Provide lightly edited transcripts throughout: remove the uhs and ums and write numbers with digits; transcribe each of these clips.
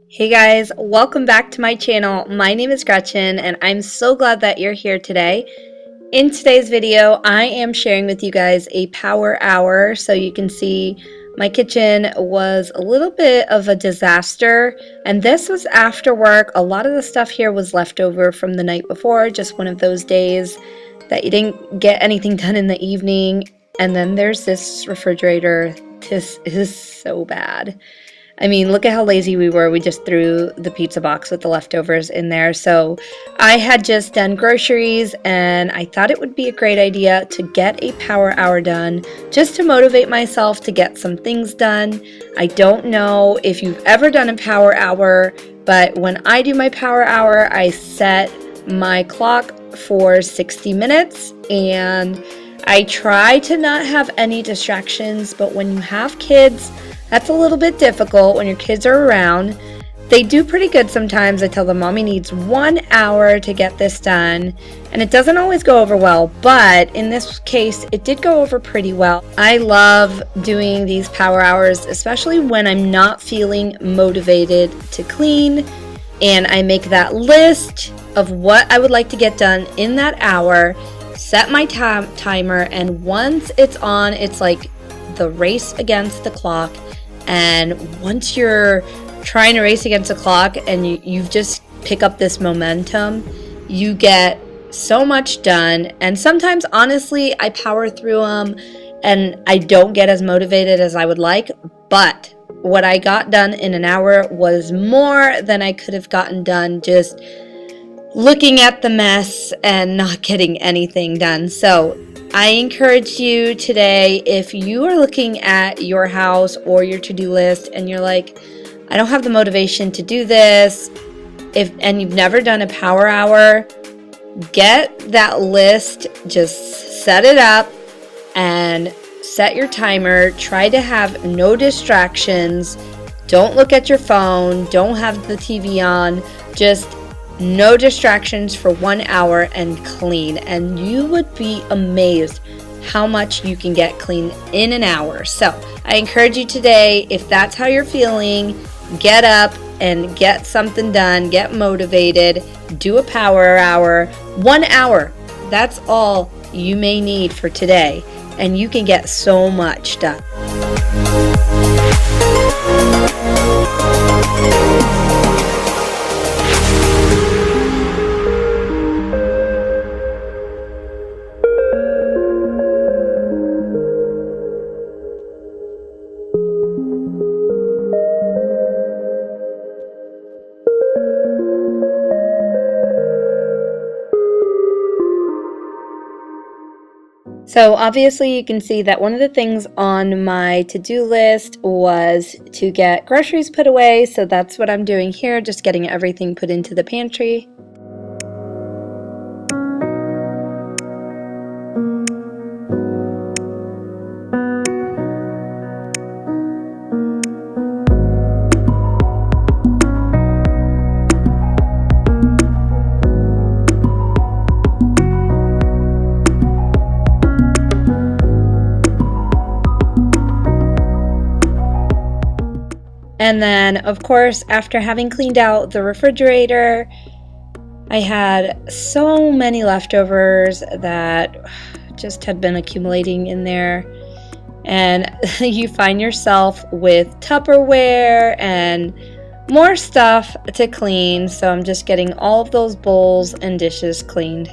Hey guys, welcome back to my channel. My name is Gretchen and I'm so glad that you're here today. In today's video, I am sharing with you guys a power hour. So you can see my kitchen was a little bit of a disaster, and this was after work. A lot of the stuff here was left over from the night before, just one of those days that you didn't get anything done in the evening. And then there's this refrigerator. This is so bad. I mean, look at how lazy we were. We just threw the pizza box with the leftovers in there. So I had just done groceries and I thought it would be a great idea to get a power hour done just to motivate myself to get some things done. I don't know if you've ever done a power hour, but when I do my power hour, I set my clock for 60 minutes and I try to not have any distractions, but when you have kids, that's a little bit difficult when your kids are around. They do pretty good sometimes. I tell them mommy needs 1 hour to get this done, and it doesn't always go over well, but in this case it did go over pretty well. I love doing these power hours, especially when I'm not feeling motivated to clean, and I make that list of what I would like to get done in that hour, set my timer, and once it's on, it's like the race against the clock. And once you're trying to race against the clock and you just pick up this momentum, you get so much done. And sometimes, honestly, I power through them and I don't get as motivated as I would like. But what I got done in an hour was more than I could have gotten done just looking at the mess and not getting anything done. So I encourage you today, if you are looking at your house or your to-do list and you're like, I don't have the motivation to do this, and you've never done a power hour, get that list, just set it up and set your timer. Try to have no distractions. Don't look at your phone. Don't have the TV on. Just no distractions for 1 hour and clean, and you would be amazed how much you can get clean in an hour. So I encourage you today, if that's how you're feeling, get up and get something done, get motivated, do a power hour. 1 hour, that's all you may need for today, and you can get so much done. So obviously you can see that one of the things on my to-do list was to get groceries put away. So that's what I'm doing here, just getting everything put into the pantry. And then, of course, after having cleaned out the refrigerator, I had so many leftovers that just had been accumulating in there. And you find yourself with Tupperware and more stuff to clean. So I'm just getting all of those bowls and dishes cleaned.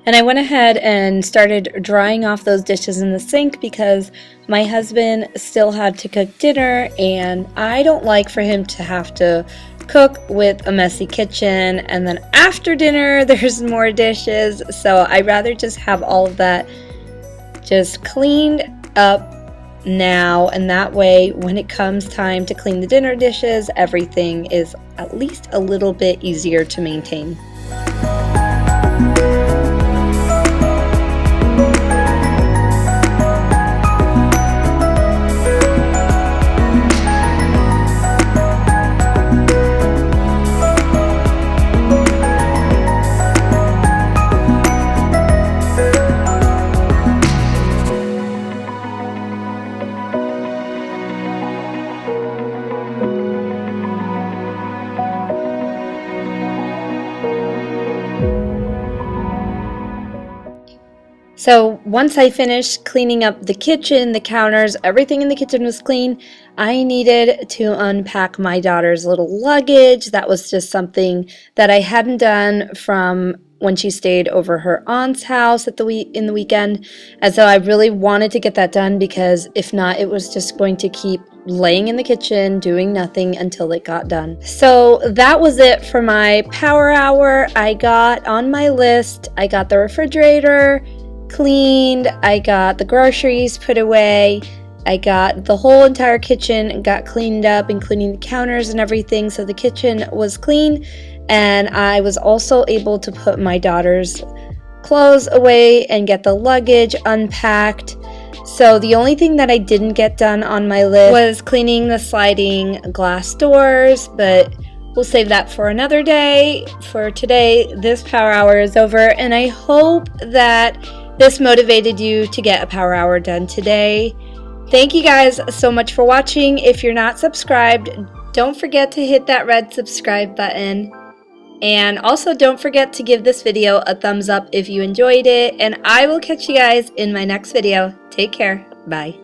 And I went ahead and started drying off those dishes in the sink because my husband still had to cook dinner, and I don't like for him to have to cook with a messy kitchen and then after dinner there's more dishes. So I'd rather just have all of that just cleaned up now, and that way when it comes time to clean the dinner dishes, everything is at least a little bit easier to maintain. So once I finished cleaning up the kitchen, the counters, everything in the kitchen was clean, I needed to unpack my daughter's little luggage. That was just something that I hadn't done from when she stayed over her aunt's house in the weekend. And so I really wanted to get that done because if not, it was just going to keep laying in the kitchen doing nothing until it got done. So that was it for my power hour. I got on my list, I got the refrigerator cleaned, I got the groceries put away, I got the whole entire kitchen got cleaned up, including the counters and everything, so the kitchen was clean, and I was also able to put my daughter's clothes away and get the luggage unpacked. So the only thing that I didn't get done on my list was cleaning the sliding glass doors, but we'll save that for another day. For today, this power hour is over, and I hope that this motivated you to get a power hour done today. Thank you guys so much for watching. If you're not subscribed, don't forget to hit that red subscribe button. And also don't forget to give this video a thumbs up if you enjoyed it. And I will catch you guys in my next video. Take care. Bye.